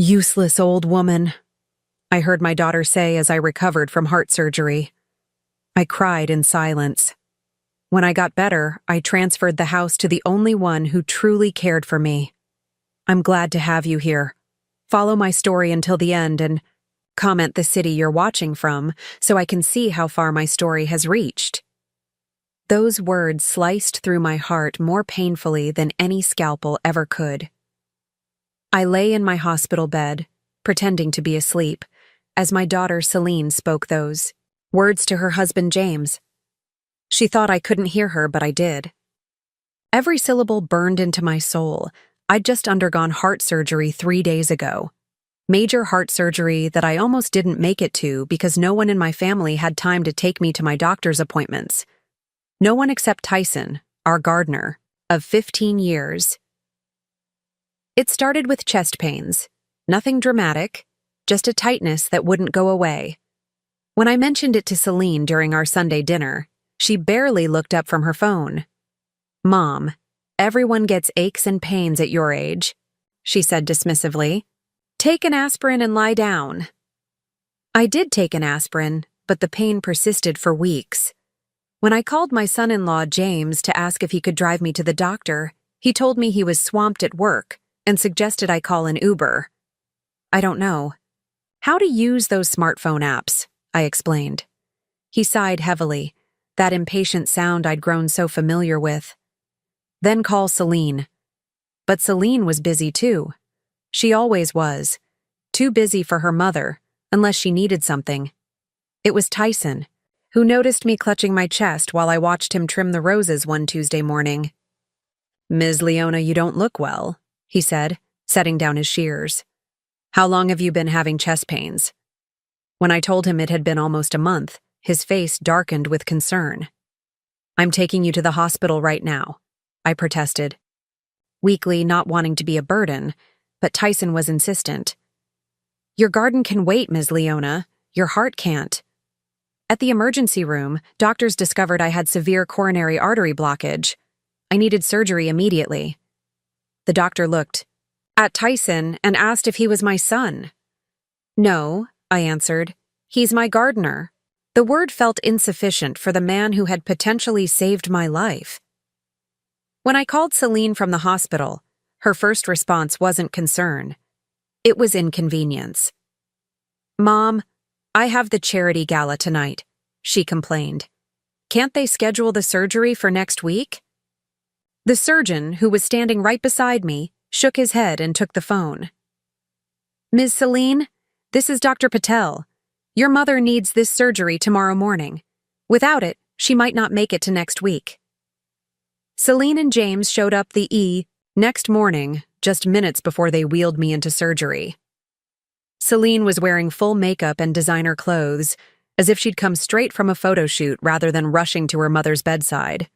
Useless old woman, I heard my daughter say as I recovered from heart surgery. I cried in silence. When I got better, I transferred the house to the only one who truly cared for me. I'm glad to have you here. Follow my story until the end and comment the city you're watching from so I can see how far my story has reached. Those words sliced through my heart more painfully than any scalpel ever could. I lay in my hospital bed, pretending to be asleep, as my daughter Celine spoke those words to her husband James. She thought I couldn't hear her, but I did. Every syllable burned into my soul. I'd just undergone heart surgery 3 days ago. Major heart surgery that I almost didn't make it to because no one in my family had time to take me to my doctor's appointments. No one except Tyson, our gardener, of 15 years. It started with chest pains. Nothing dramatic, just a tightness that wouldn't go away. When I mentioned it to Celine during our Sunday dinner, she barely looked up from her phone. "Mom, everyone gets aches and pains at your age," she said dismissively. "Take an aspirin and lie down." I did take an aspirin, but the pain persisted for weeks. When I called my son-in-law James to ask if he could drive me to the doctor, he told me he was swamped at work and suggested I call an Uber. "I don't know how to use those smartphone apps," I explained. He sighed heavily, that impatient sound I'd grown so familiar with. "Then call Celine." But Celine was busy too. She always was. Too busy for her mother, unless she needed something. It was Tyson, who noticed me clutching my chest while I watched him trim the roses one Tuesday morning. "Ms. Leona, you don't look well," he said, setting down his shears. "How long have you been having chest pains?" When I told him it had been almost a month, his face darkened with concern. "I'm taking you to the hospital right now," I protested. Weakly, not wanting to be a burden, but Tyson was insistent. "Your garden can wait, Ms. Leona. Your heart can't." At the emergency room, doctors discovered I had severe coronary artery blockage. I needed surgery immediately. The doctor looked at Tyson and asked if he was my son. "No," I answered. "He's my gardener." The word felt insufficient for the man who had potentially saved my life. When I called Celine from the hospital, her first response wasn't concern. It was inconvenience. "Mom, I have the charity gala tonight," she complained. "Can't they schedule the surgery for next week?" The surgeon, who was standing right beside me, shook his head and took the phone. "Ms. Celine, this is Dr. Patel. Your mother needs this surgery tomorrow morning. Without it, she might not make it to next week." Celine and James showed up the next morning, just minutes before they wheeled me into surgery. Celine was wearing full makeup and designer clothes, as if she'd come straight from a photo shoot rather than rushing to her mother's bedside.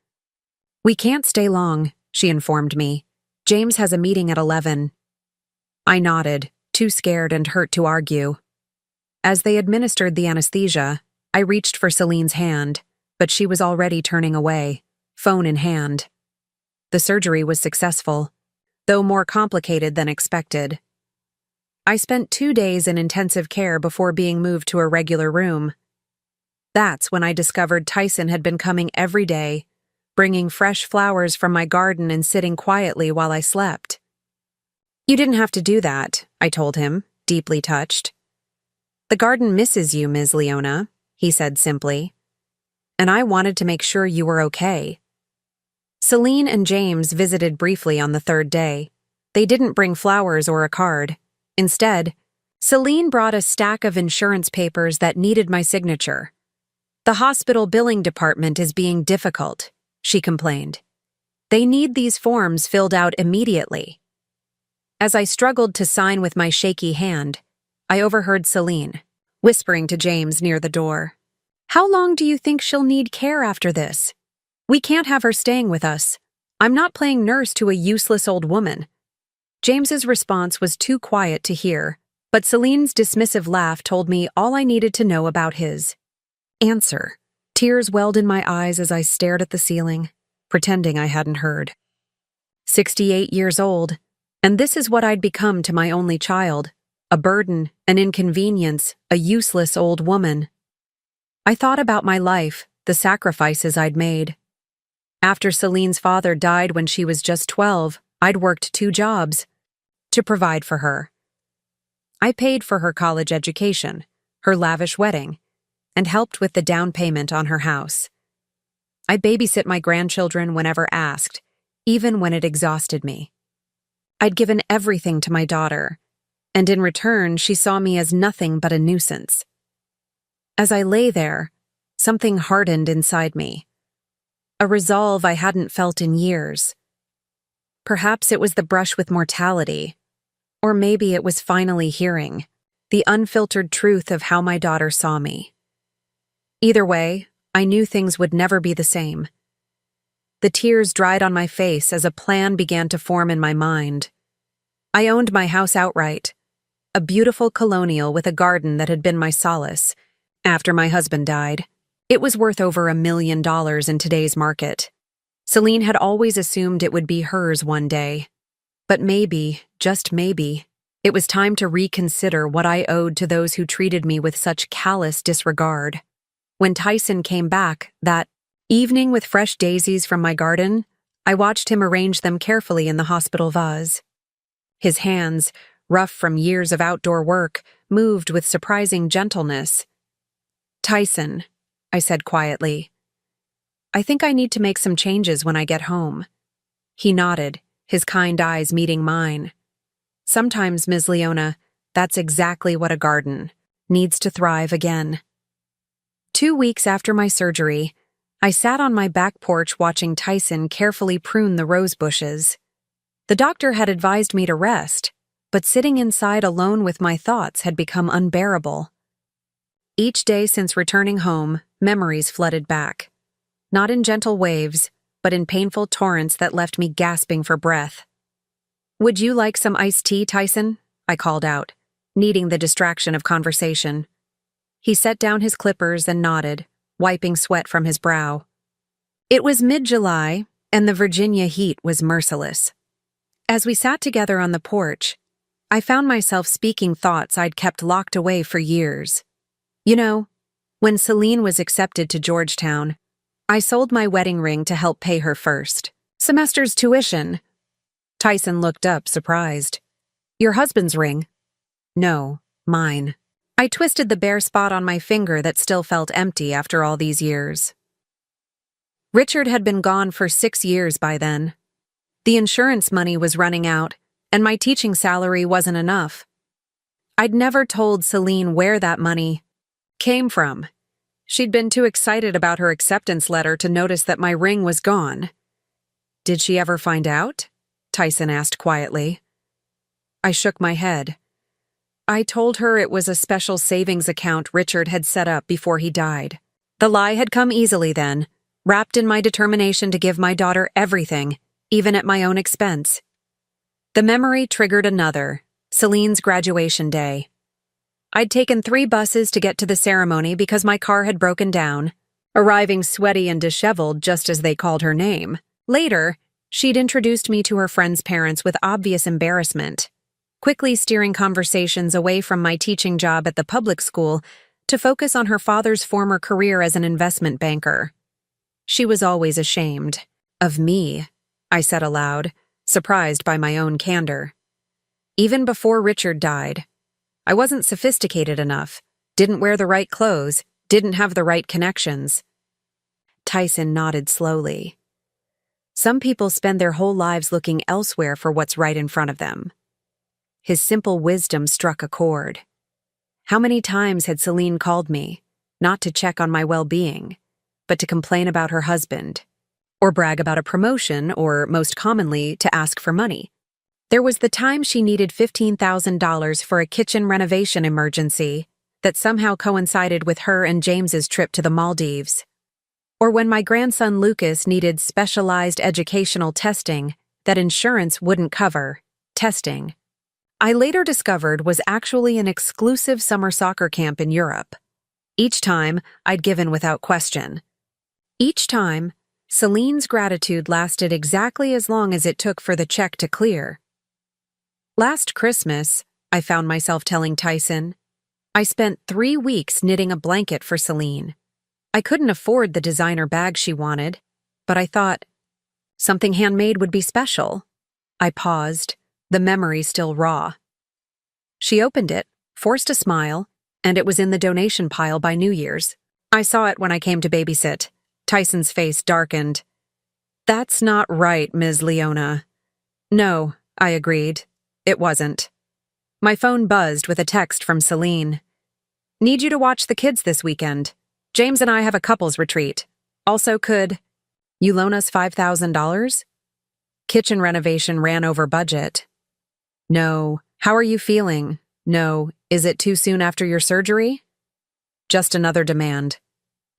"We can't stay long," she informed me. "James has a meeting at 11. I nodded, too scared and hurt to argue. As they administered the anesthesia, I reached for Celine's hand, but she was already turning away, phone in hand. The surgery was successful, though more complicated than expected. I spent 2 days in intensive care before being moved to a regular room. That's when I discovered Tyson had been coming every day, bringing fresh flowers from my garden and sitting quietly while I slept. "You didn't have to do that," I told him, deeply touched. "The garden misses you, Ms. Leona," he said simply. "And I wanted to make sure you were okay." Celine and James visited briefly on the 3rd day. They didn't bring flowers or a card. Instead, Celine brought a stack of insurance papers that needed my signature. "The hospital billing department is being difficult," she complained. "They need these forms filled out immediately." As I struggled to sign with my shaky hand, I overheard Celine whispering to James near the door. "How long do you think she'll need care after this? We can't have her staying with us. I'm not playing nurse to a useless old woman." James's response was too quiet to hear, but Celine's dismissive laugh told me all I needed to know about his answer. Tears welled in my eyes as I stared at the ceiling, pretending I hadn't heard. 68 years old, and this is what I'd become to my only child, a burden, an inconvenience, a useless old woman. I thought about my life, the sacrifices I'd made. After Celine's father died when she was just 12, I'd worked 2 jobs to provide for her. I paid for her college education, her lavish wedding, and helped with the down payment on her house. I babysit my grandchildren whenever asked, even when it exhausted me. I'd given everything to my daughter, and in return she saw me as nothing but a nuisance. As I lay there, something hardened inside me, a resolve I hadn't felt in years. Perhaps it was the brush with mortality, or maybe it was finally hearing the unfiltered truth of how my daughter saw me. Either way, I knew things would never be the same. The tears dried on my face as a plan began to form in my mind. I owned my house outright, a beautiful colonial with a garden that had been my solace. After my husband died, it was worth over $1 million in today's market. Celine had always assumed it would be hers one day. But maybe, just maybe, it was time to reconsider what I owed to those who treated me with such callous disregard. When Tyson came back that evening with fresh daisies from my garden, I watched him arrange them carefully in the hospital vase. His hands, rough from years of outdoor work, moved with surprising gentleness. "Tyson," I said quietly, "I think I need to make some changes when I get home." He nodded, his kind eyes meeting mine. "Sometimes, Ms. Leona, that's exactly what a garden needs to thrive again." 2 weeks after my surgery, I sat on my back porch watching Tyson carefully prune the rose bushes. The doctor had advised me to rest, but sitting inside alone with my thoughts had become unbearable. Each day since returning home, memories flooded back. Not in gentle waves, but in painful torrents that left me gasping for breath. "Would you like some iced tea, Tyson?" I called out, needing the distraction of conversation. He set down his clippers and nodded, wiping sweat from his brow. It was mid-July, and the Virginia heat was merciless. As we sat together on the porch, I found myself speaking thoughts I'd kept locked away for years. You know, when Celine was accepted to Georgetown, I sold my wedding ring to help pay her first semester's tuition. Tyson looked up, surprised. "Your husband's ring?" "No, mine." I twisted the bare spot on my finger that still felt empty after all these years. Richard had been gone for 6 years by then. The insurance money was running out, and my teaching salary wasn't enough. I'd never told Celine where that money came from. She'd been too excited about her acceptance letter to notice that my ring was gone. "Did she ever find out?" Tyson asked quietly. I shook my head. I told her it was a special savings account Richard had set up before he died. The lie had come easily then, wrapped in my determination to give my daughter everything, even at my own expense. The memory triggered another, Celine's graduation day. I'd taken 3 buses to get to the ceremony because my car had broken down, arriving sweaty and disheveled just as they called her name. Later, she'd introduced me to her friends' parents with obvious embarrassment, quickly steering conversations away from my teaching job at the public school to focus on her father's former career as an investment banker. She was always ashamed of me, I said aloud, surprised by my own candor. Even before Richard died, I wasn't sophisticated enough, didn't wear the right clothes, didn't have the right connections. Tyson nodded slowly. Some people spend their whole lives looking elsewhere for what's right in front of them. His simple wisdom struck a chord. How many times had Celine called me, not to check on my well-being, but to complain about her husband, or brag about a promotion, or, most commonly, to ask for money? There was the time she needed $15,000 for a kitchen renovation emergency that somehow coincided with her and James's trip to the Maldives. Or when my grandson Lucas needed specialized educational testing that insurance wouldn't cover. Testing I later discovered was actually an exclusive summer soccer camp in Europe. Each time, I'd given without question. Each time, Celine's gratitude lasted exactly as long as it took for the check to clear. Last Christmas, I found myself telling Tyson. I spent 3 weeks knitting a blanket for Celine. I couldn't afford the designer bag she wanted, but I thought something handmade would be special. I paused, the memory still raw. She opened it, forced a smile, and it was in the donation pile by New Year's. I saw it when I came to babysit. Tyson's face darkened. "That's not right, Ms. Leona." "No," I agreed. It wasn't. My phone buzzed with a text from Celine. "Need you to watch the kids this weekend. James and I have a couples retreat. Also could you loan us $5,000? Kitchen renovation ran over budget." "No. How are you feeling?" "No. Is it too soon after your surgery?" Just another demand.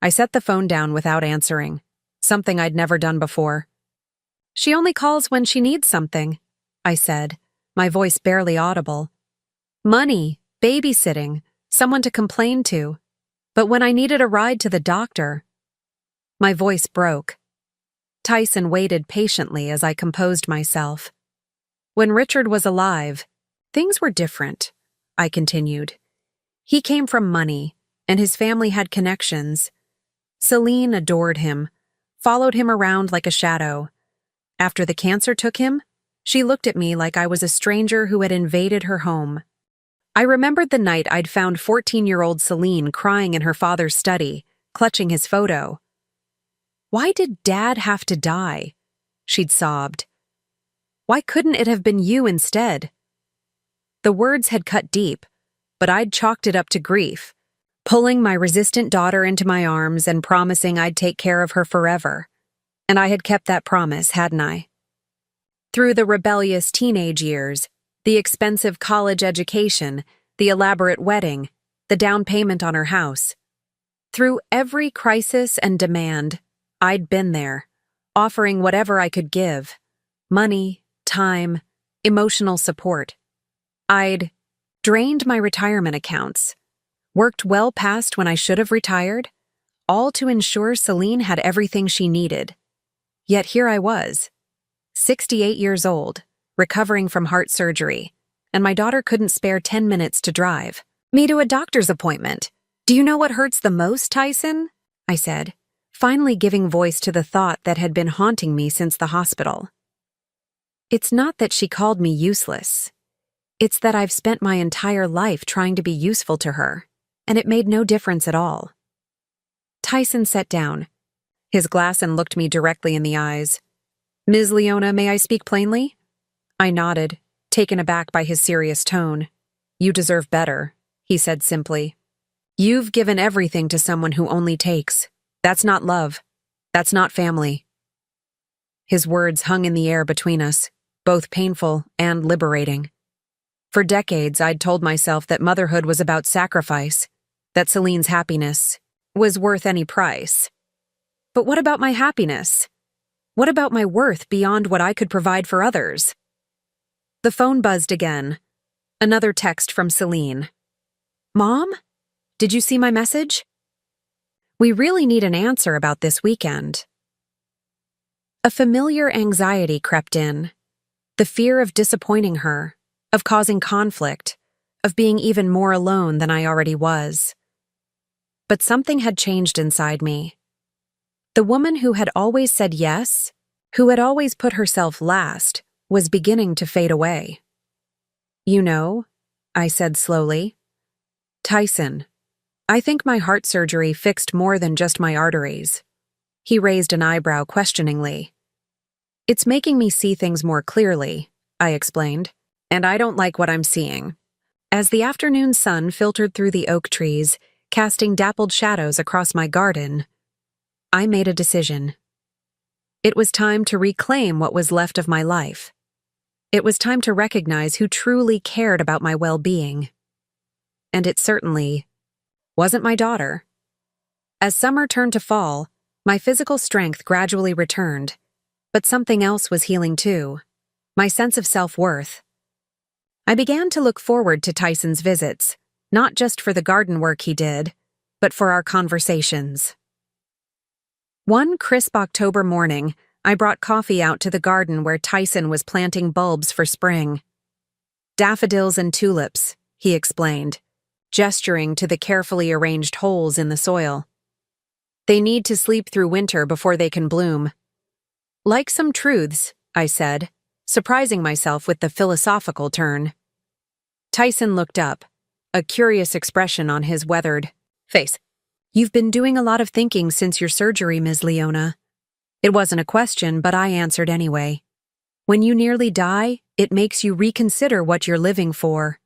I set the phone down without answering, something I'd never done before. "She only calls when she needs something," I said, my voice barely audible. "Money, babysitting, someone to complain to. But when I needed a ride to the doctor..." My voice broke. Tyson waited patiently as I composed myself. "When Richard was alive, things were different," I continued. "He came from money, and his family had connections. Celine adored him, followed him around like a shadow. After the cancer took him, she looked at me like I was a stranger who had invaded her home. I remembered the night I'd found 14-year-old Celine crying in her father's study, clutching his photo. "Why did Dad have to die?" she'd sobbed. "Why couldn't it have been you instead?" The words had cut deep, but I'd chalked it up to grief, pulling my resistant daughter into my arms and promising I'd take care of her forever. And I had kept that promise, hadn't I? Through the rebellious teenage years, the expensive college education, the elaborate wedding, the down payment on her house. Through every crisis and demand, I'd been there, offering whatever I could give: money, time, emotional support. I'd drained my retirement accounts, worked well past when I should have retired, all to ensure Celine had everything she needed. Yet here I was, 68 years old, recovering from heart surgery, and my daughter couldn't spare 10 minutes to drive me to a doctor's appointment. "Do you know what hurts the most, Tyson?" I said, finally giving voice to the thought that had been haunting me since the hospital. "It's not that she called me useless. It's that I've spent my entire life trying to be useful to her, and it made no difference at all." Tyson sat down, his glass, and looked me directly in the eyes. "Ms. Leona, may I speak plainly?" I nodded, taken aback by his serious tone. "You deserve better," he said simply. "You've given everything to someone who only takes. That's not love. That's not family." His words hung in the air between us, both painful and liberating. For decades, I'd told myself that motherhood was about sacrifice, that Celine's happiness was worth any price. But what about my happiness? What about my worth beyond what I could provide for others? The phone buzzed again. Another text from Celine. "Mom? Did you see my message? We really need an answer about this weekend." A familiar anxiety crept in, the fear of disappointing her, of causing conflict, of being even more alone than I already was. But something had changed inside me. The woman who had always said yes, who had always put herself last, was beginning to fade away. "You know," I said slowly, "Tyson, I think my heart surgery fixed more than just my arteries." He raised an eyebrow questioningly. "It's making me see things more clearly," I explained. "And I don't like what I'm seeing." As the afternoon sun filtered through the oak trees, casting dappled shadows across my garden, I made a decision. It was time to reclaim what was left of my life. It was time to recognize who truly cared about my well-being. And it certainly wasn't my daughter. As summer turned to fall, my physical strength gradually returned, but something else was healing too: my sense of self-worth. I began to look forward to Tyson's visits, not just for the garden work he did, but for our conversations. One crisp October morning, I brought coffee out to the garden where Tyson was planting bulbs for spring. Daffodils and tulips, he explained, gesturing to the carefully arranged holes in the soil. They need to sleep through winter before they can bloom. Like some truths, I said, surprising myself with the philosophical turn. Tyson looked up, a curious expression on his weathered face. You've been doing a lot of thinking since your surgery, Ms. Leona. It wasn't a question, but I answered anyway. When you nearly die, it makes you reconsider what you're living for.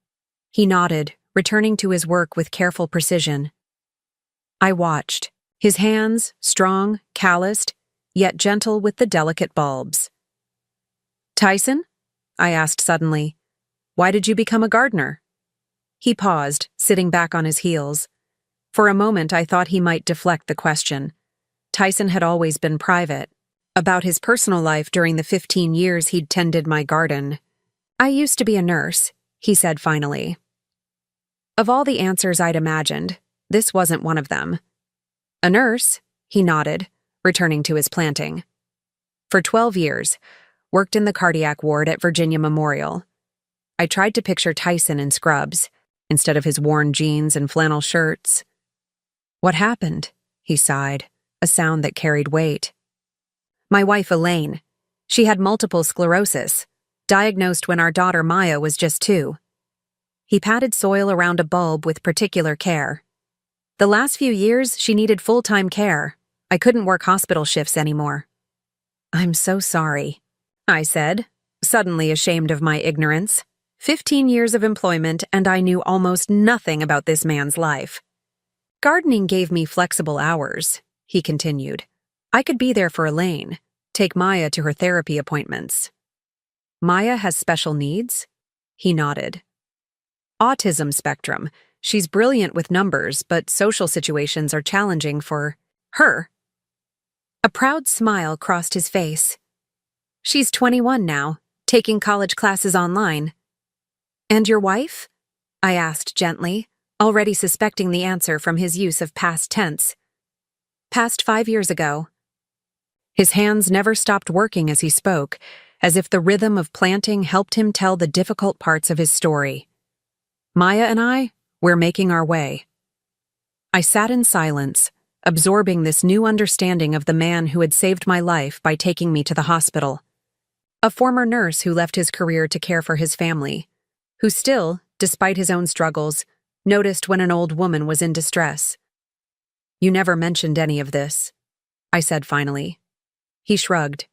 He nodded, returning to his work with careful precision. I watched, his hands strong, calloused, yet gentle with the delicate bulbs. Tyson? I asked suddenly. Why did you become a gardener? He paused, sitting back on his heels. For a moment, I thought he might deflect the question. Tyson had always been private. About his personal life during the 15 years he'd tended my garden. I used to be a nurse, he said finally. Of all the answers I'd imagined, this wasn't one of them. A nurse? He nodded, returning to his planting. For 12 years, worked in the cardiac ward at Virginia Memorial. I tried to picture Tyson in scrubs, instead of his worn jeans and flannel shirts. What happened? He sighed, a sound that carried weight. My wife Elaine. She had multiple sclerosis, diagnosed when our daughter Maya was just 2. He patted soil around a bulb with particular care. The last few years, she needed full-time care. I couldn't work hospital shifts anymore. I'm so sorry, I said, suddenly ashamed of my ignorance. 15 years of employment, and I knew almost nothing about this man's life. Gardening gave me flexible hours, he continued. I could be there for Elaine, take Maya to her therapy appointments. Maya has special needs? He nodded. Autism spectrum. She's brilliant with numbers, but social situations are challenging for her. A proud smile crossed his face. She's 21 now, taking college classes online. And your wife? I asked gently, already suspecting the answer from his use of past tense. Passed 5 years ago. His hands never stopped working as he spoke, as if the rhythm of planting helped him tell the difficult parts of his story. Maya and I, we're making our way. I sat in silence, absorbing this new understanding of the man who had saved my life by taking me to the hospital. A former nurse who left his career to care for his family, who still, despite his own struggles, noticed when an old woman was in distress. You never mentioned any of this, I said finally. He shrugged.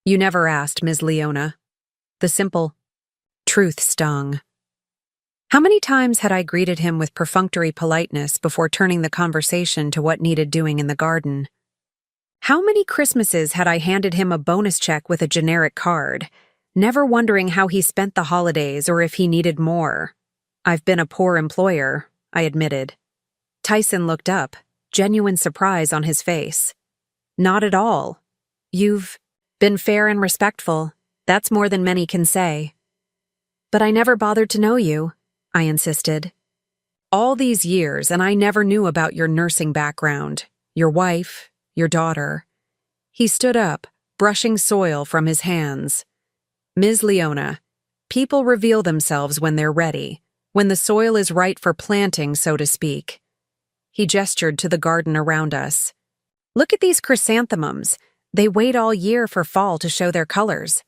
You never asked, Ms. Leona. The simple truth stung. How many times had I greeted him with perfunctory politeness before turning the conversation to what needed doing in the garden? How many Christmases had I handed him a bonus check with a generic card, never wondering how he spent the holidays or if he needed more? I've been a poor employer, I admitted. Tyson looked up, genuine surprise on his face. Not at all. You've been fair and respectful. That's more than many can say. But I never bothered to know you, I insisted. All these years, and I never knew about your nursing background, your wife, your daughter. He stood up, brushing soil from his hands. Ms. Leona, people reveal themselves when they're ready, when the soil is right for planting, so to speak. He gestured to the garden around us. Look at these chrysanthemums. They wait all year for fall to show their colors.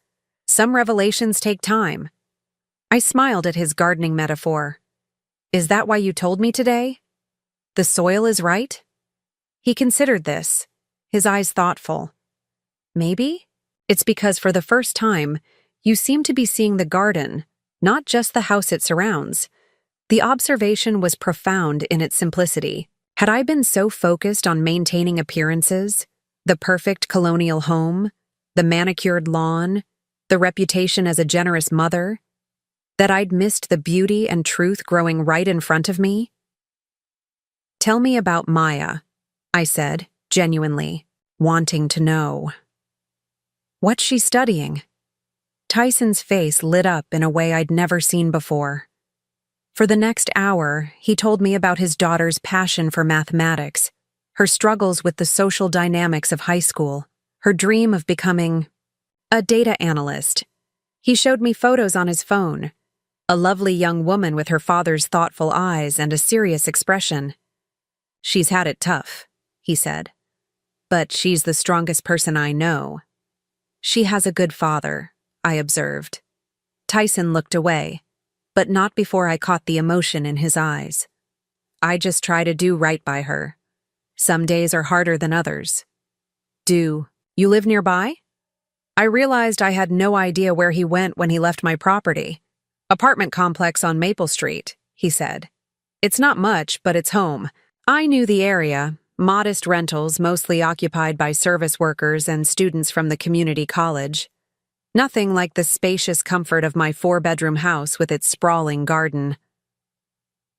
Some revelations take time. I smiled at his gardening metaphor. Is that why you told me today? The soil is right? He considered this, his eyes thoughtful. Maybe it's because for the first time, you seem to be seeing the garden, not just the house it surrounds. The observation was profound in its simplicity. Had I been so focused on maintaining appearances, the perfect colonial home, the manicured lawn, the reputation as a generous mother, that I'd missed the beauty and truth growing right in front of me? Tell me about Maya, I said, genuinely, wanting to know. What's she studying? Tyson's face lit up in a way I'd never seen before. For the next hour, he told me about his daughter's passion for mathematics, her struggles with the social dynamics of high school, her dream of becoming a data analyst. He showed me photos on his phone, a lovely young woman with her father's thoughtful eyes and a serious expression. "She's had it tough," he said. "But she's the strongest person I know." "She has a good father," I observed. Tyson looked away, but not before I caught the emotion in his eyes. "I just try to do right by her. Some days are harder than others." "Do you live nearby?" I realized I had no idea where he went when he left my property. "Apartment complex on Maple Street," he said. "It's not much, but it's home." I knew the area, modest rentals mostly occupied by service workers and students from the community college. Nothing like the spacious comfort of my 4-bedroom house with its sprawling garden.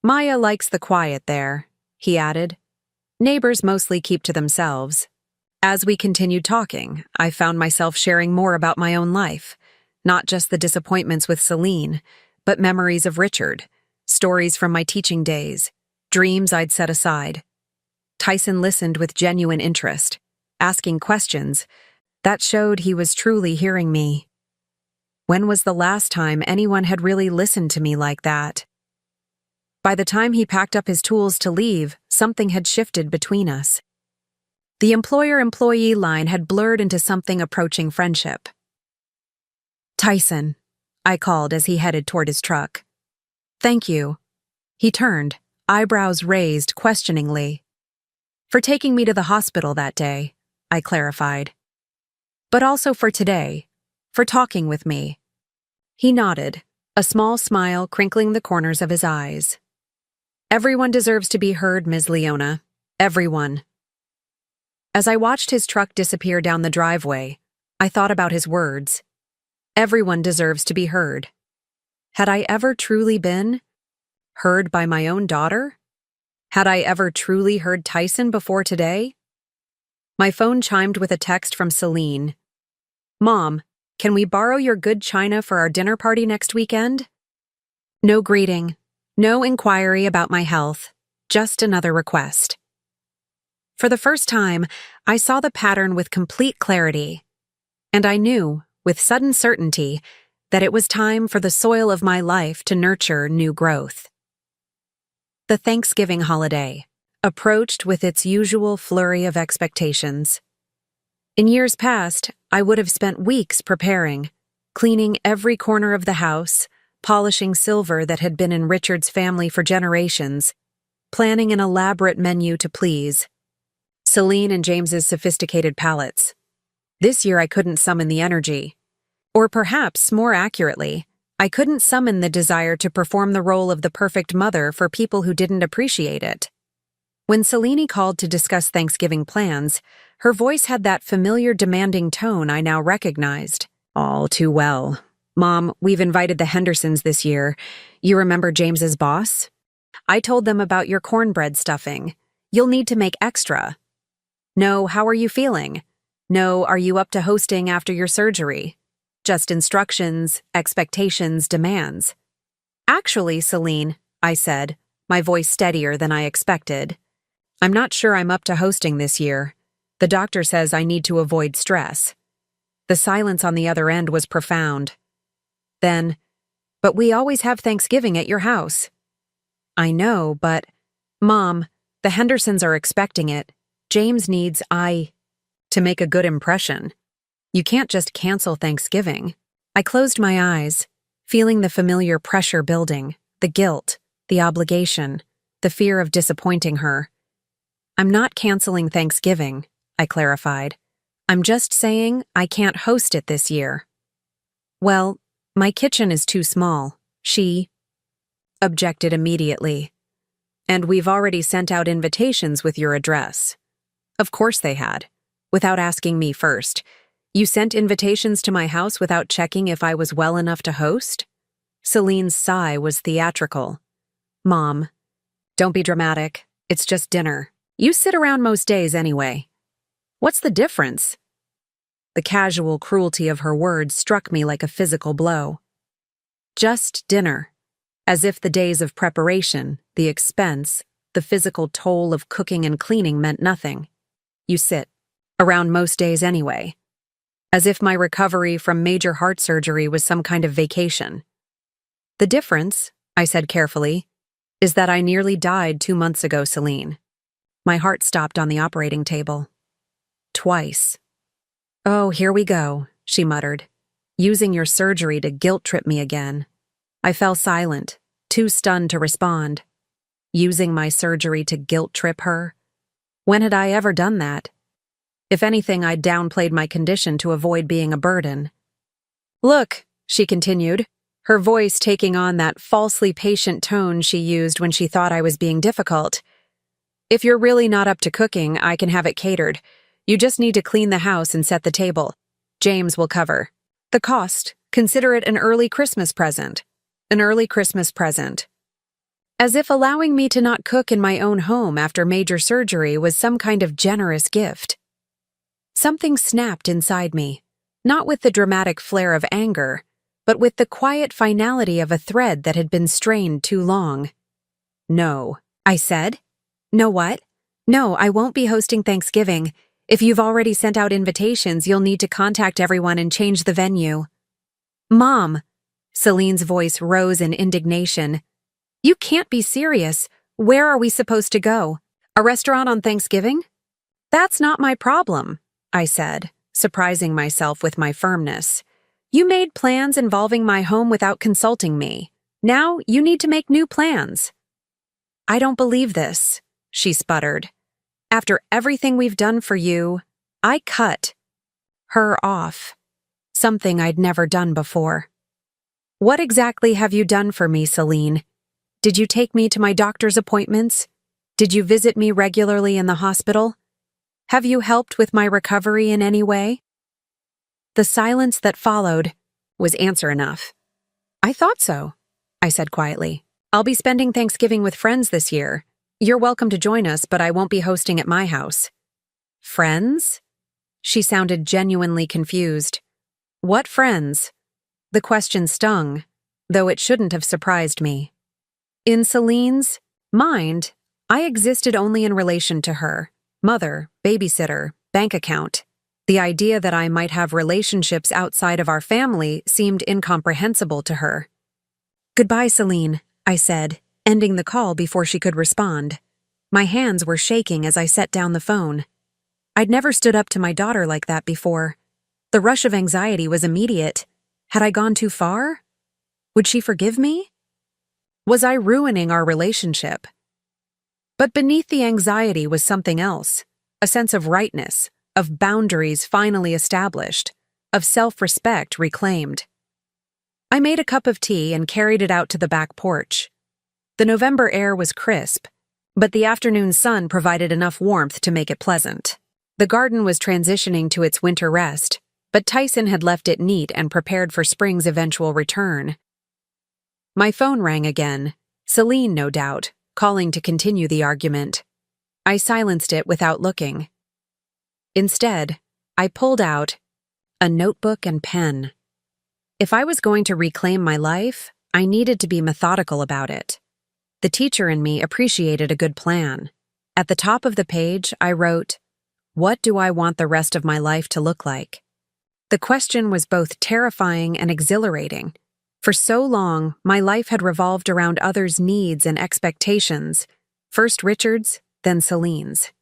"Maya likes the quiet there," he added. "Neighbors mostly keep to themselves." As we continued talking, I found myself sharing more about my own life, not just the disappointments with Celine, but memories of Richard, stories from my teaching days, dreams I'd set aside. Tyson listened with genuine interest, asking questions that showed he was truly hearing me. When was the last time anyone had really listened to me like that? By the time he packed up his tools to leave, something had shifted between us. The employer-employee line had blurred into something approaching friendship. "Tyson," I called as he headed toward his truck. "Thank you." He turned, eyebrows raised questioningly. "For taking me to the hospital that day," I clarified. "But also for today, for talking with me." He nodded, a small smile crinkling the corners of his eyes. "Everyone deserves to be heard, Ms. Leona. Everyone." As I watched his truck disappear down the driveway, I thought about his words. Everyone deserves to be heard. Had I ever truly been heard by my own daughter? Had I ever truly heard Tyson before today? My phone chimed with a text from Celine. "Mom, can we borrow your good china for our dinner party next weekend?" No greeting, no inquiry about my health, just another request. For the first time, I saw the pattern with complete clarity, and I knew, with sudden certainty, that it was time for the soil of my life to nurture new growth. The Thanksgiving holiday approached with its usual flurry of expectations. In years past, I would have spent weeks preparing, cleaning every corner of the house, polishing silver that had been in Richard's family for generations, planning an elaborate menu to please Celine and James's sophisticated palates. This year I couldn't summon the energy. Or perhaps, more accurately, I couldn't summon the desire to perform the role of the perfect mother for people who didn't appreciate it. When Celine called to discuss Thanksgiving plans, her voice had that familiar demanding tone I now recognized. "All too well. Mom, we've invited the Hendersons this year. You remember James's boss? I told them about your cornbread stuffing. You'll need to make extra. No, how are you feeling? No, are you up to hosting after your surgery? Just instructions, expectations, demands." "Actually, Celine," I said, my voice steadier than I expected, "I'm not sure I'm up to hosting this year. The doctor says I need to avoid stress." The silence on the other end was profound. Then, "But we always have Thanksgiving at your house." "I know, but..." "Mom, the Hendersons are expecting it. James needs to make a good impression. You can't just cancel Thanksgiving." I closed my eyes, feeling the familiar pressure building, the guilt, the obligation, the fear of disappointing her. "I'm not canceling Thanksgiving," I clarified. "I'm just saying I can't host it this year." "Well, my kitchen is too small," she objected immediately. "And we've already sent out invitations with your address." Of course they had, without asking me first. "You sent invitations to my house without checking if I was well enough to host?" Celine's sigh was theatrical. "Mom, don't be dramatic. It's just dinner. You sit around most days anyway. What's the difference?" The casual cruelty of her words struck me like a physical blow. Just dinner. As if the days of preparation, the expense, the physical toll of cooking and cleaning meant nothing. You sit around most days anyway. As if my recovery from major heart surgery was some kind of vacation. The difference, I said carefully, is that I nearly died 2 months ago, Celine. My heart stopped on the operating table. Twice. Oh, here we go, she muttered, using your surgery to guilt-trip me again. I fell silent, too stunned to respond. Using my surgery to guilt-trip her? When had I ever done that? If anything, I'd downplayed my condition to avoid being a burden. Look, she continued, her voice taking on that falsely patient tone she used when she thought I was being difficult. If you're really not up to cooking, I can have it catered. You just need to clean the house and set the table. James will cover. The cost, consider it an early Christmas present. An early Christmas present. As if allowing me to not cook in my own home after major surgery was some kind of generous gift. Something snapped inside me, not with the dramatic flare of anger, but with the quiet finality of a thread that had been strained too long. No, I said. No what? No, I won't be hosting Thanksgiving. If you've already sent out invitations, you'll need to contact everyone and change the venue. Mom, Celine's voice rose in indignation. You can't be serious. Where are we supposed to go? A restaurant on Thanksgiving? That's not my problem, I said, surprising myself with my firmness. You made plans involving my home without consulting me. Now you need to make new plans. I don't believe this, she sputtered. After everything we've done for you, I cut her off. Something I'd never done before. What exactly have you done for me, Celine? Did you take me to my doctor's appointments? Did you visit me regularly in the hospital? Have you helped with my recovery in any way? The silence that followed was answer enough. I thought so, I said quietly. I'll be spending Thanksgiving with friends this year. You're welcome to join us, but I won't be hosting at my house. Friends? She sounded genuinely confused. What friends? The question stung, though it shouldn't have surprised me. In Celine's mind, I existed only in relation to her. Mother, babysitter, bank account. The idea that I might have relationships outside of our family seemed incomprehensible to her. Goodbye, Celine, I said, ending the call before she could respond. My hands were shaking as I set down the phone. I'd never stood up to my daughter like that before. The rush of anxiety was immediate. Had I gone too far? Would she forgive me? Was I ruining our relationship? But beneath the anxiety was something else, a sense of rightness, of boundaries finally established, of self-respect reclaimed. I made a cup of tea and carried it out to the back porch. The November air was crisp, but the afternoon sun provided enough warmth to make it pleasant. The garden was transitioning to its winter rest, but Tyson had left it neat and prepared for spring's eventual return. My phone rang again, Celine, no doubt, calling to continue the argument. I silenced it without looking. Instead, I pulled out a notebook and pen. If I was going to reclaim my life, I needed to be methodical about it. The teacher in me appreciated a good plan. At the top of the page, I wrote, "What do I want the rest of my life to look like?" The question was both terrifying and exhilarating. For so long, my life had revolved around others' needs and expectations, first Richard's, then Celine's.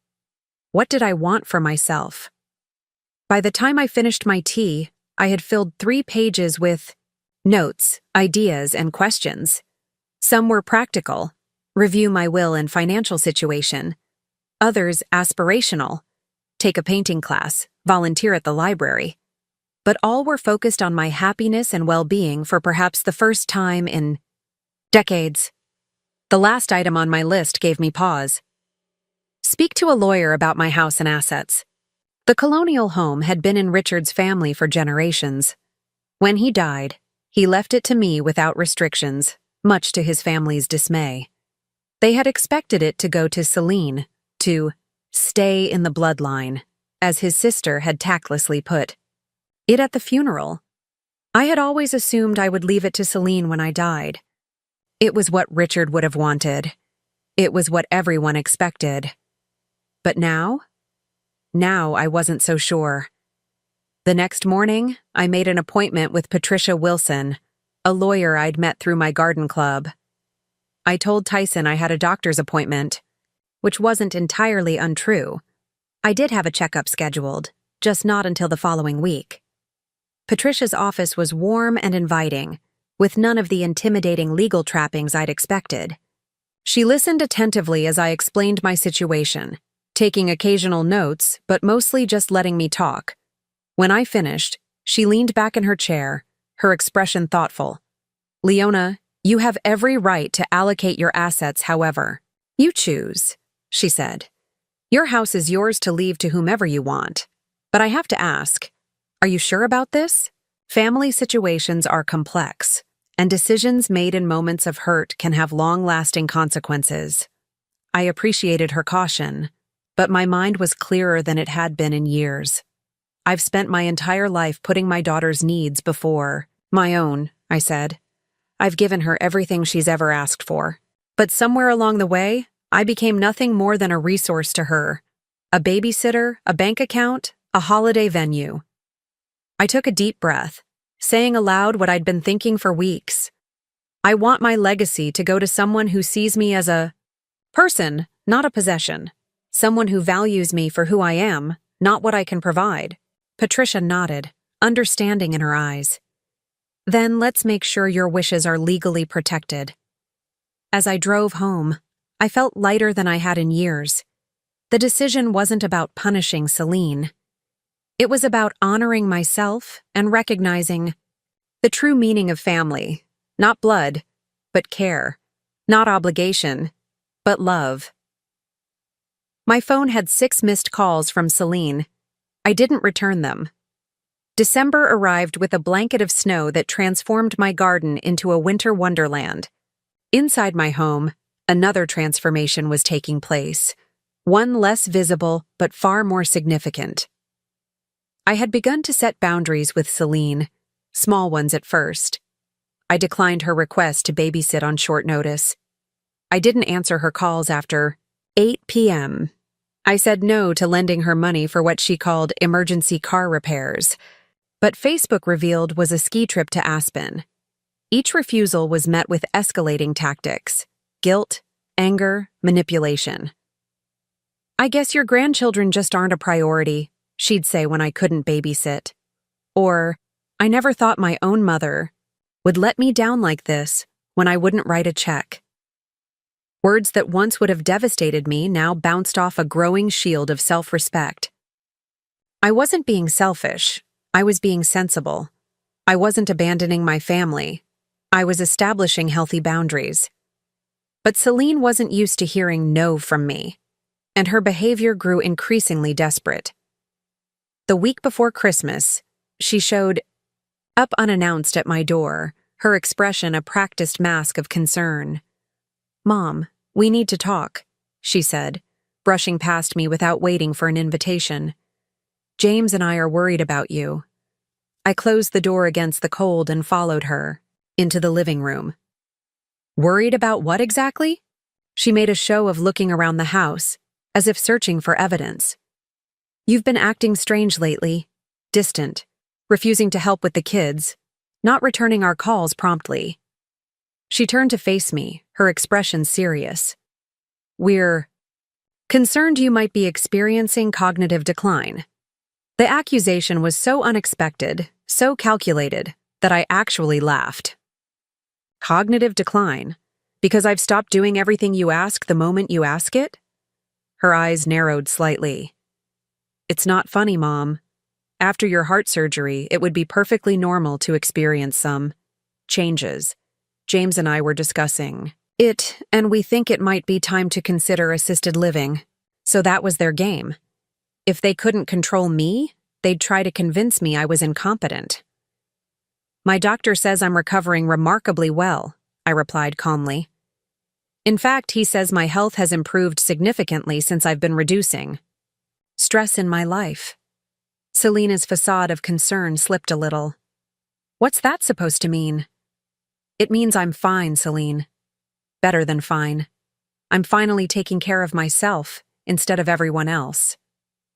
What did I want for myself? By the time I finished my tea, I had filled 3 pages with notes, ideas, and questions. Some were practical, review my will and financial situation. Others aspirational, take a painting class, volunteer at the library. But all were focused on my happiness and well-being for perhaps the first time in decades. The last item on my list gave me pause. Speak to a lawyer about my house and assets. The colonial home had been in Richard's family for generations. When he died, he left it to me without restrictions, much to his family's dismay. They had expected it to go to Celine, to stay in the bloodline, as his sister had tactlessly put it at the funeral. I had always assumed I would leave it to Celine when I died. It was what Richard would have wanted. It was what everyone expected. But now? Now I wasn't so sure. The next morning, I made an appointment with Patricia Wilson, a lawyer I'd met through my garden club. I told Tyson I had a doctor's appointment, which wasn't entirely untrue. I did have a checkup scheduled, just not until the following week. Patricia's office was warm and inviting, with none of the intimidating legal trappings I'd expected. She listened attentively as I explained my situation, taking occasional notes, but mostly just letting me talk. When I finished, she leaned back in her chair, her expression thoughtful. "Leona, you have every right to allocate your assets however you choose," she said. "Your house is yours to leave to whomever you want. But I have to ask, are you sure about this? Family situations are complex, and decisions made in moments of hurt can have long-lasting consequences." I appreciated her caution, but my mind was clearer than it had been in years. "I've spent my entire life putting my daughter's needs before my own," I said. "I've given her everything she's ever asked for. But somewhere along the way, I became nothing more than a resource to her. A babysitter, a bank account, a holiday venue." I took a deep breath, saying aloud what I'd been thinking for weeks. I want my legacy to go to someone who sees me as a person, not a possession. Someone who values me for who I am, not what I can provide. Patricia nodded, understanding in her eyes. "Then let's make sure your wishes are legally protected." As I drove home, I felt lighter than I had in years. The decision wasn't about punishing Celine. It was about honoring myself and recognizing the true meaning of family, not blood, but care, not obligation, but love. My phone had 6 missed calls from Celine. I didn't return them. December arrived with a blanket of snow that transformed my garden into a winter wonderland. Inside my home, another transformation was taking place, one less visible but far more significant. I had begun to set boundaries with Celine, small ones at first. I declined her request to babysit on short notice. I didn't answer her calls after 8 p.m. I said no to lending her money for what she called emergency car repairs. But Facebook revealed was a ski trip to Aspen. Each refusal was met with escalating tactics: guilt, anger, manipulation. "I guess your grandchildren just aren't a priority," she'd say when I couldn't babysit. Or, "I never thought my own mother would let me down like this when I wouldn't write a check." Words that once would have devastated me now bounced off a growing shield of self-respect. I wasn't being selfish. I was being sensible. I wasn't abandoning my family. I was establishing healthy boundaries. But Celine wasn't used to hearing no from me, and her behavior grew increasingly desperate. The week before Christmas, she showed up unannounced at my door, her expression a practiced mask of concern. "Mom, we need to talk," she said, brushing past me without waiting for an invitation. "James and I are worried about you." I closed the door against the cold and followed her into the living room. "Worried about what exactly?" She made a show of looking around the house, as if searching for evidence. "You've been acting strange lately, distant, refusing to help with the kids, not returning our calls promptly." She turned to face me, her expression serious. "We're concerned you might be experiencing cognitive decline." The accusation was so unexpected, so calculated, that I actually laughed. "Cognitive decline? Because I've stopped doing everything you ask the moment you ask it?" Her eyes narrowed slightly. "It's not funny, Mom. After your heart surgery, it would be perfectly normal to experience some changes. James and I were discussing it, and we think it might be time to consider assisted living. So that was their game. If they couldn't control me, they'd try to convince me I was incompetent." "My doctor says I'm recovering remarkably well," I replied calmly. "In fact, he says my health has improved significantly since I've been reducing stress in my life." Selena's facade of concern slipped a little. "What's that supposed to mean?" "It means I'm fine, Celine. Better than fine. I'm finally taking care of myself instead of everyone else."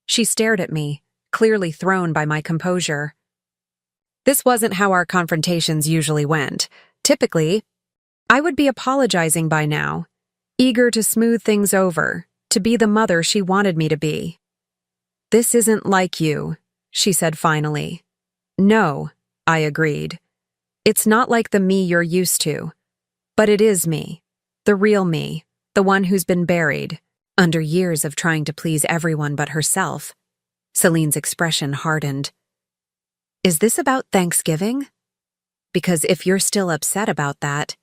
She stared at me, clearly thrown by my composure. This wasn't how our confrontations usually went. Typically, I would be apologizing by now, eager to smooth things over, to be the mother she wanted me to be. "This isn't like you," she said finally. "No," I agreed. "It's not like the me you're used to. But it is me, the real me, the one who's been buried, under years of trying to please everyone but herself." Celine's expression hardened. "Is this about Thanksgiving? Because if you're still upset about that—"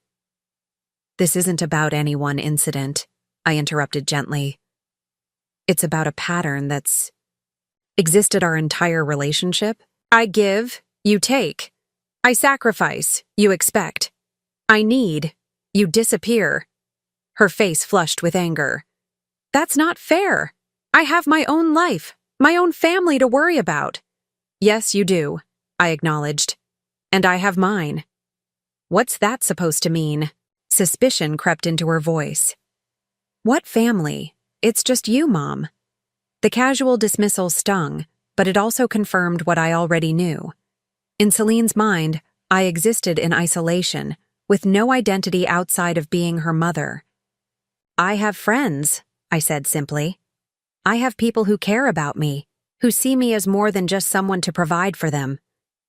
"This isn't about any one incident," I interrupted gently. "It's about a pattern that's existed our entire relationship. I give, you take. I sacrifice, you expect. I need, you disappear." Her face flushed with anger. "That's not fair. I have my own life, my own family to worry about." "Yes, you do," I acknowledged. "And I have mine." "What's that supposed to mean?" Suspicion crept into her voice. "What family? It's just you, Mom." The casual dismissal stung, but it also confirmed what I already knew. In Celine's mind, I existed in isolation, with no identity outside of being her mother. "I have friends," I said simply. "I have people who care about me, who see me as more than just someone to provide for them."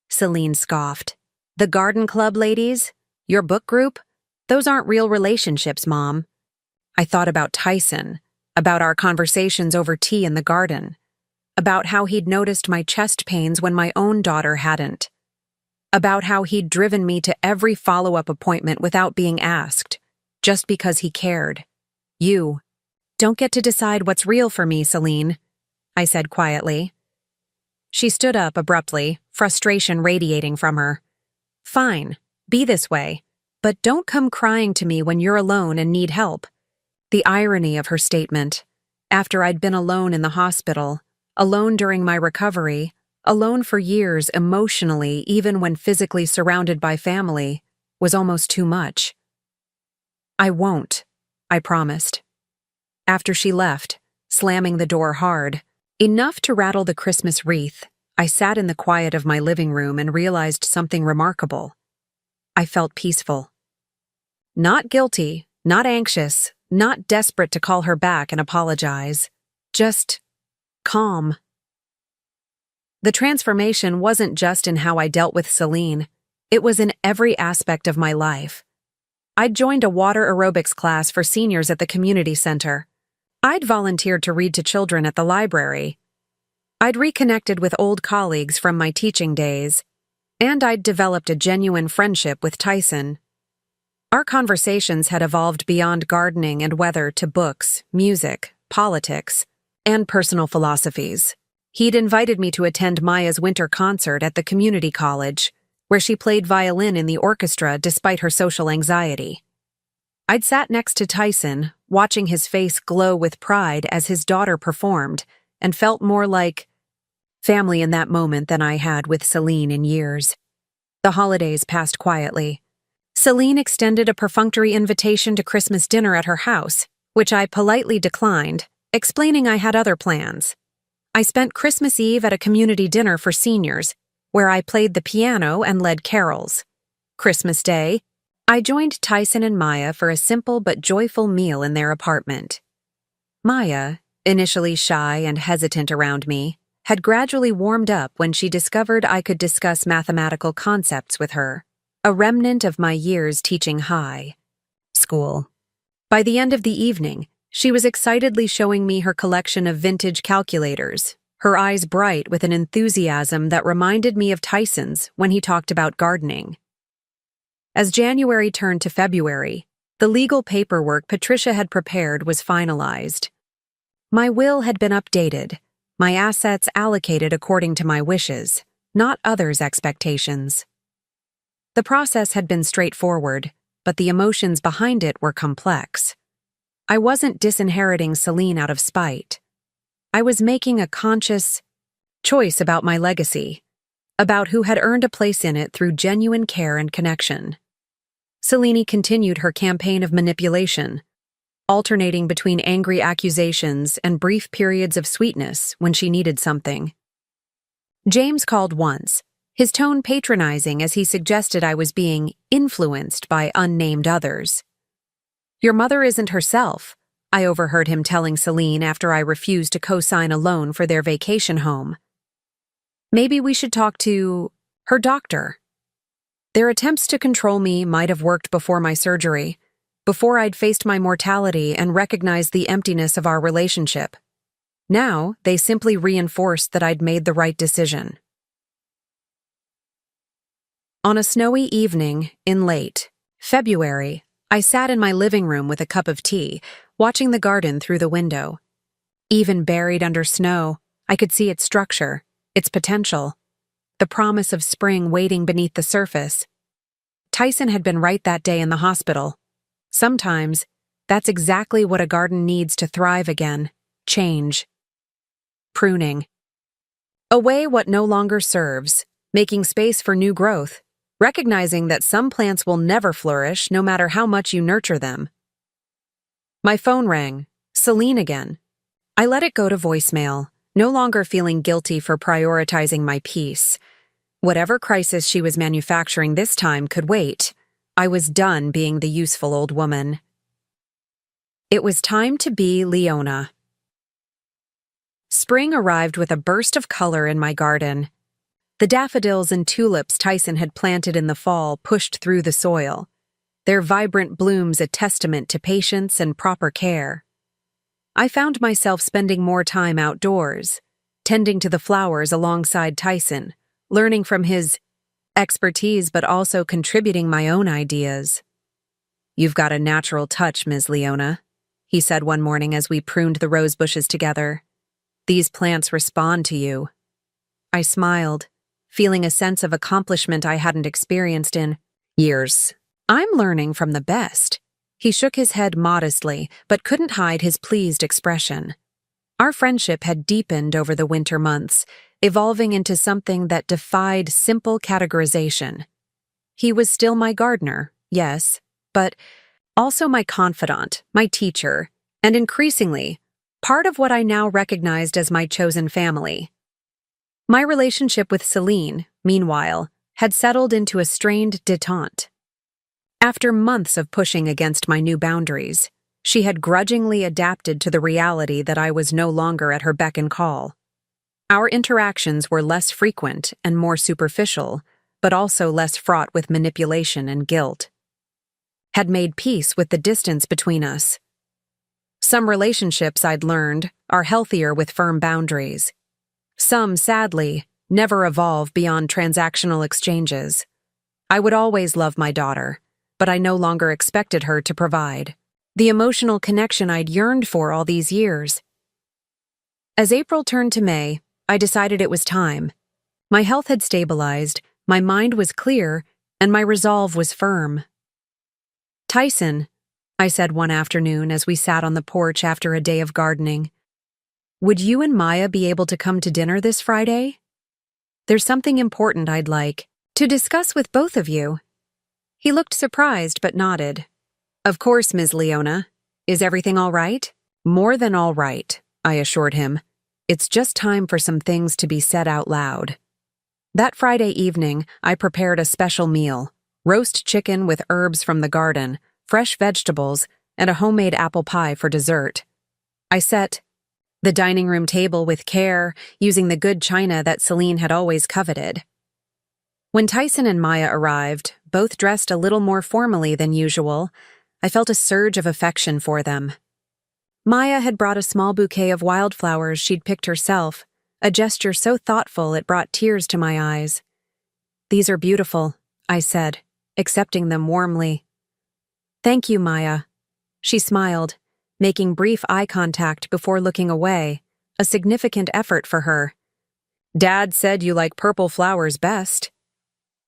Celine scoffed. "The garden club ladies? Your book group? Those aren't real relationships, Mom." I thought about Tyson, about our conversations over tea in the garden, about how he'd noticed my chest pains when my own daughter hadn't, about how he'd driven me to every follow-up appointment without being asked, just because he cared. "You don't get to decide what's real for me, Celine," I said quietly. She stood up abruptly, frustration radiating from her. "Fine, be this way, but don't come crying to me when you're alone and need help." The irony of her statement, after I'd been alone in the hospital, alone during my recovery, alone for years emotionally even when physically surrounded by family, was almost too much. "I won't," I promised. After she left, slamming the door hard, enough to rattle the Christmas wreath, I sat in the quiet of my living room and realized something remarkable. I felt peaceful. Not guilty, not anxious, not desperate to call her back and apologize. Just calm. The transformation wasn't just in how I dealt with Celine. It was in every aspect of my life. I'd joined a water aerobics class for seniors at the community center. I'd volunteered to read to children at the library. I'd reconnected with old colleagues from my teaching days, and I'd developed a genuine friendship with Tyson. Our conversations had evolved beyond gardening and weather to books, music, politics, and personal philosophies. He'd invited me to attend Maya's winter concert at the community college, where she played violin in the orchestra despite her social anxiety. I'd sat next to Tyson, watching his face glow with pride as his daughter performed, and felt more like family in that moment than I had with Celine in years. The holidays passed quietly. Celine extended a perfunctory invitation to Christmas dinner at her house, which I politely declined, explaining I had other plans. I spent Christmas Eve at a community dinner for seniors, where I played the piano and led carols. Christmas Day, I joined Tyson and Maya for a simple but joyful meal in their apartment. Maya, initially shy and hesitant around me, had gradually warmed up when she discovered I could discuss mathematical concepts with her, a remnant of my years teaching high school. By the end of the evening, she was excitedly showing me her collection of vintage calculators, her eyes bright with an enthusiasm that reminded me of Tyson's when he talked about gardening. As January turned to February, the legal paperwork Patricia had prepared was finalized. My will had been updated, my assets allocated according to my wishes, not others' expectations. The process had been straightforward, but the emotions behind it were complex. I wasn't disinheriting Celine out of spite. I was making a conscious choice about my legacy, about who had earned a place in it through genuine care and connection. Celine continued her campaign of manipulation, alternating between angry accusations and brief periods of sweetness when she needed something. James called once, his tone patronizing as he suggested I was being influenced by unnamed others. "Your mother isn't herself," I overheard him telling Celine after I refused to co-sign a loan for their vacation home. "Maybe we should talk to her doctor." Their attempts to control me might have worked before my surgery, before I'd faced my mortality and recognized the emptiness of our relationship. Now, they simply reinforced that I'd made the right decision. On a snowy evening in late February, I sat in my living room with a cup of tea, watching the garden through the window. Even buried under snow, I could see its structure, its potential, the promise of spring waiting beneath the surface. Tyson had been right that day in the hospital. Sometimes, that's exactly what a garden needs to thrive again: change. Pruning. Away what no longer serves, making space for new growth, recognizing that some plants will never flourish no matter how much you nurture them. My phone rang. Celine again. I let it go to voicemail, no longer feeling guilty for prioritizing my peace. Whatever crisis she was manufacturing this time could wait. I was done being the useful old woman. It was time to be Leona. Spring arrived with a burst of color in my garden. The daffodils and tulips Tyson had planted in the fall pushed through the soil, their vibrant blooms a testament to patience and proper care. I found myself spending more time outdoors, tending to the flowers alongside Tyson, learning from his expertise but also contributing my own ideas. "You've got a natural touch, Ms. Leona," he said one morning as we pruned the rose bushes together. "These plants respond to you." I smiled, feeling a sense of accomplishment I hadn't experienced in years. "I'm learning from the best." He shook his head modestly, but couldn't hide his pleased expression. Our friendship had deepened over the winter months, evolving into something that defied simple categorization. He was still my gardener, yes, but also my confidant, my teacher, and increasingly, part of what I now recognized as my chosen family. My relationship with Celine, meanwhile, had settled into a strained détente. After months of pushing against my new boundaries, she had grudgingly adapted to the reality that I was no longer at her beck and call. Our interactions were less frequent and more superficial, but also less fraught with manipulation and guilt. Had made peace with the distance between us. Some relationships, I'd learned, are healthier with firm boundaries. Some, sadly, never evolve beyond transactional exchanges. I would always love my daughter, but I no longer expected her to provide the emotional connection I'd yearned for all these years. As April turned to May, I decided it was time. My health had stabilized, my mind was clear, and my resolve was firm. "Tyson," I said one afternoon as we sat on the porch after a day of gardening, "would you and Maya be able to come to dinner this Friday? There's something important I'd like to discuss with both of you." He looked surprised but nodded. "Of course, Ms. Leona. Is everything all right?" "More than all right," I assured him. "It's just time for some things to be said out loud." That Friday evening, I prepared a special meal: roast chicken with herbs from the garden, fresh vegetables, and a homemade apple pie for dessert. I set the dining room table with care, using the good china that Celine had always coveted. When Tyson and Maya arrived, both dressed a little more formally than usual, I felt a surge of affection for them. Maya had brought a small bouquet of wildflowers she'd picked herself, a gesture so thoughtful it brought tears to my eyes. "These are beautiful," I said, accepting them warmly. "Thank you, Maya." She smiled, making brief eye contact before looking away, a significant effort for her. "Dad said you like purple flowers best."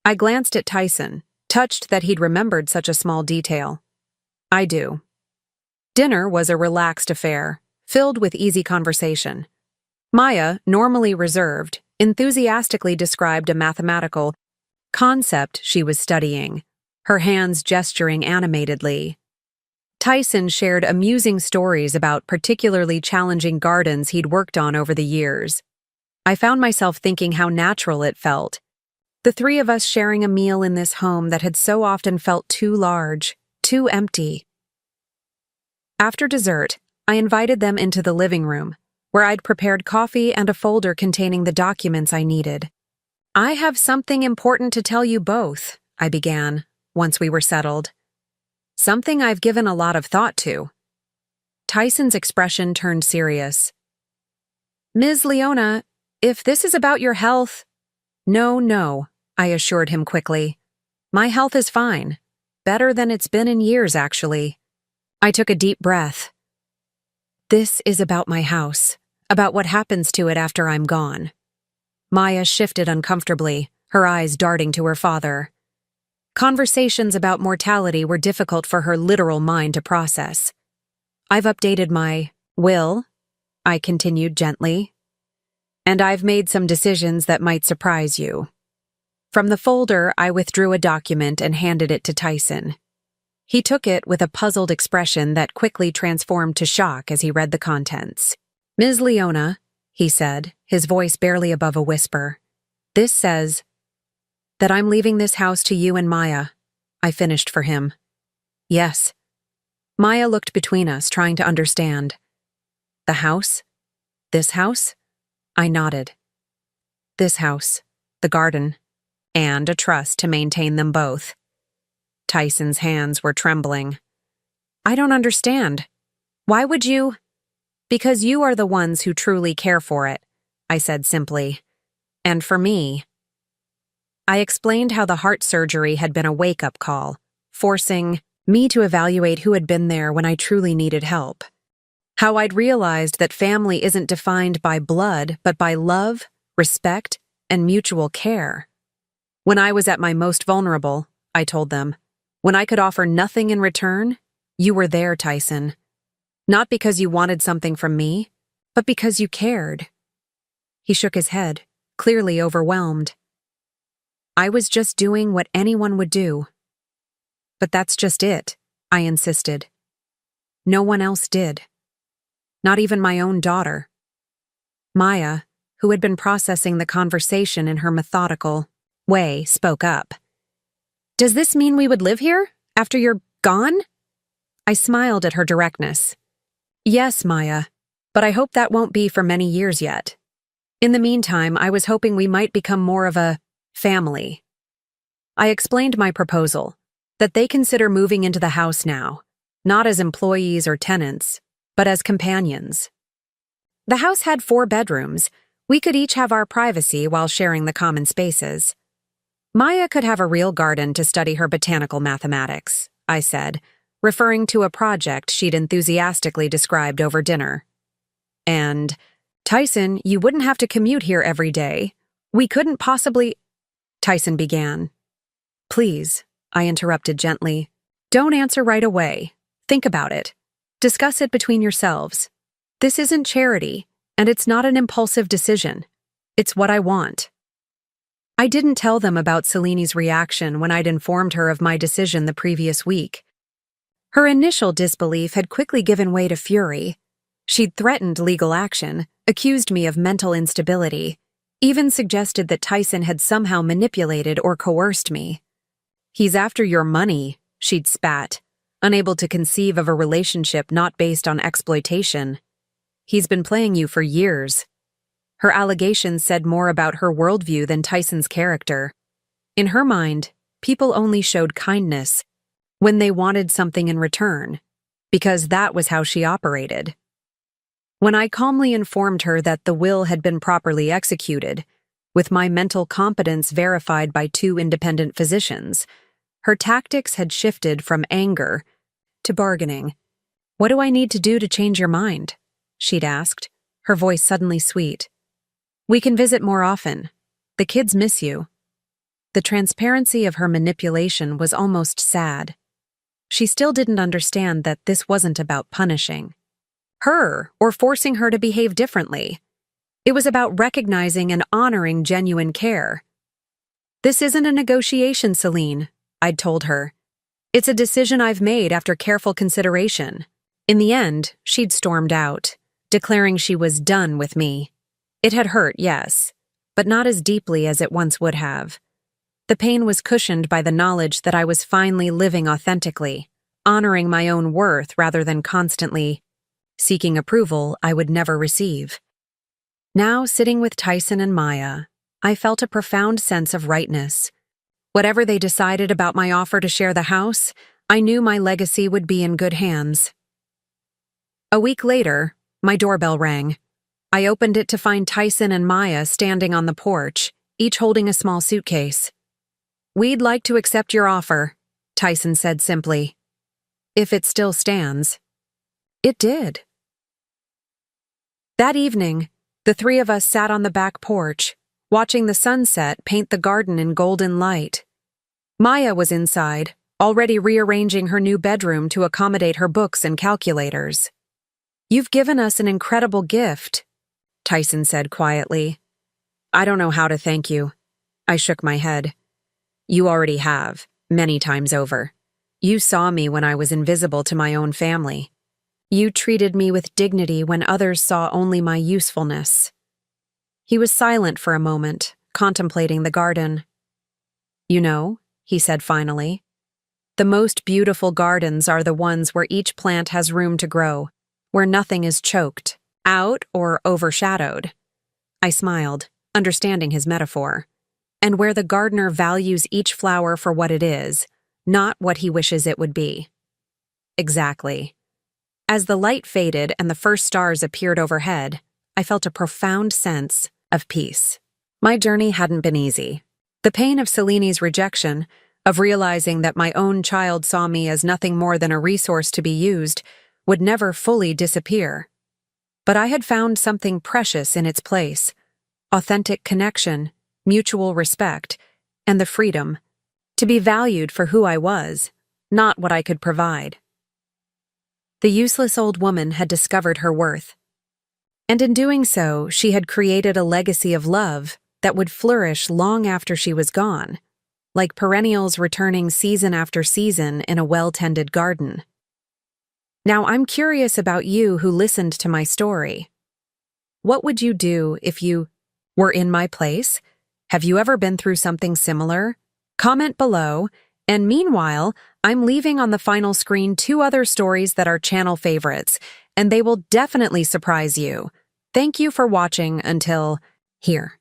I glanced at Tyson, touched that he'd remembered such a small detail. "I do." Dinner was a relaxed affair, filled with easy conversation. Maya, normally reserved, enthusiastically described a mathematical concept she was studying, her hands gesturing animatedly. Tyson shared amusing stories about particularly challenging gardens he'd worked on over the years. I found myself thinking how natural it felt, The three of us sharing a meal in this home that had so often felt too large, too empty. After dessert, I invited them into the living room, where I'd prepared coffee and a folder containing the documents I needed. "I have something important to tell you both," I began, once we were settled. "Something I've given a lot of thought to." Tyson's expression turned serious. "Ms. Leona, if this is about your health—" No, I assured him quickly. "My health is fine. Better than it's been in years, actually." I took a deep breath. "This is about my house, about what happens to it after I'm gone." Maya shifted uncomfortably, her eyes darting to her father. Conversations about mortality were difficult for her literal mind to process. "I've updated my will," I continued gently, "and I've made some decisions that might surprise you." From the folder, I withdrew a document and handed it to Tyson. He took it with a puzzled expression that quickly transformed to shock as he read the contents. "Ms. Leona," he said, his voice barely above a whisper, "this says that I'm leaving this house to you and Maya." I finished for him. "Yes." Maya looked between us, trying to understand. "The house? This house?" I nodded. "This house, the garden, and a trust to maintain them both." Tyson's hands were trembling. "I don't understand. Why would you—" "Because you are the ones who truly care for it," I said simply. "And for me." I explained how the heart surgery had been a wake-up call, forcing me to evaluate who had been there when I truly needed help. How I'd realized that family isn't defined by blood, but by love, respect, and mutual care. When I was at my most vulnerable, I told them, when I could offer nothing in return, you were there, Tyson. Not because you wanted something from me, but because you cared. He shook his head, clearly overwhelmed. "I was just doing what anyone would do." "But that's just it," I insisted. "No one else did. Not even my own daughter." Maya, who had been processing the conversation in her methodical way, spoke up. "Does this mean we would live here after you're gone?" I smiled at her directness. "Yes, Maya, but I hope that won't be for many years yet. In the meantime, I was hoping we might become more of a family." I explained my proposal, that they consider moving into the house now, not as employees or tenants, but as companions. The house had 4 bedrooms. We could each have our privacy while sharing the common spaces. Maya could have a real garden to study her botanical mathematics, I said, referring to a project she'd enthusiastically described over dinner. "And, Tyson, you wouldn't have to commute here every day. We couldn't possibly—" Tyson began. "Please," I interrupted gently. "Don't answer right away. Think about it. Discuss it between yourselves. This isn't charity, and it's not an impulsive decision. It's what I want." I didn't tell them about Celine's reaction when I'd informed her of my decision the previous week. Her initial disbelief had quickly given way to fury. She'd threatened legal action, accused me of mental instability, even suggested that Tyson had somehow manipulated or coerced me. "He's after your money," she'd spat, unable to conceive of a relationship not based on exploitation. "He's been playing you for years." Her allegations said more about her worldview than Tyson's character. In her mind, people only showed kindness when they wanted something in return, because that was how she operated. When I calmly informed her that the will had been properly executed, with my mental competence verified by 2 independent physicians, her tactics had shifted from anger to bargaining. "What do I need to do to change your mind?" she'd asked, her voice suddenly sweet. "We can visit more often. The kids miss you." The transparency of her manipulation was almost sad. She still didn't understand that this wasn't about punishing her or forcing her to behave differently. It was about recognizing and honoring genuine care. "This isn't a negotiation, Celine," I'd told her. "It's a decision I've made after careful consideration." In the end, she'd stormed out, declaring she was done with me. It had hurt, yes, but not as deeply as it once would have. The pain was cushioned by the knowledge that I was finally living authentically, honoring my own worth rather than constantly seeking approval I would never receive. Now, sitting with Tyson and Maya, I felt a profound sense of rightness. Whatever they decided about my offer to share the house, I knew my legacy would be in good hands. A week later, my doorbell rang. I opened it to find Tyson and Maya standing on the porch, each holding a small suitcase. "We'd like to accept your offer," Tyson said simply. "If it still stands." It did. That evening, the three of us sat on the back porch, watching the sunset paint the garden in golden light. Maya was inside, already rearranging her new bedroom to accommodate her books and calculators. "You've given us an incredible gift," Tyson said quietly. "I don't know how to thank you." I shook my head. "You already have, many times over. You saw me when I was invisible to my own family. You treated me with dignity when others saw only my usefulness." He was silent for a moment, contemplating the garden. "You know," he said finally, "the most beautiful gardens are the ones where each plant has room to grow, where nothing is choked out or overshadowed." I smiled, understanding his metaphor. "And where the gardener values each flower for what it is, not what he wishes it would be." Exactly. As the light faded and the first stars appeared overhead, I felt a profound sense of peace. My journey hadn't been easy. The pain of Celine's rejection, of realizing that my own child saw me as nothing more than a resource to be used, would never fully disappear. But I had found something precious in its place: authentic connection, mutual respect, and the freedom to be valued for who I was, not what I could provide. The useless old woman had discovered her worth. And in doing so, she had created a legacy of love that would flourish long after she was gone, like perennials returning season after season in a well-tended garden. Now I'm curious about you who listened to my story. What would you do if you were in my place? Have you ever been through something similar? Comment below, and meanwhile, I'm leaving on the final screen 2 other stories that are channel favorites, and they will definitely surprise you. Thank you for watching until here.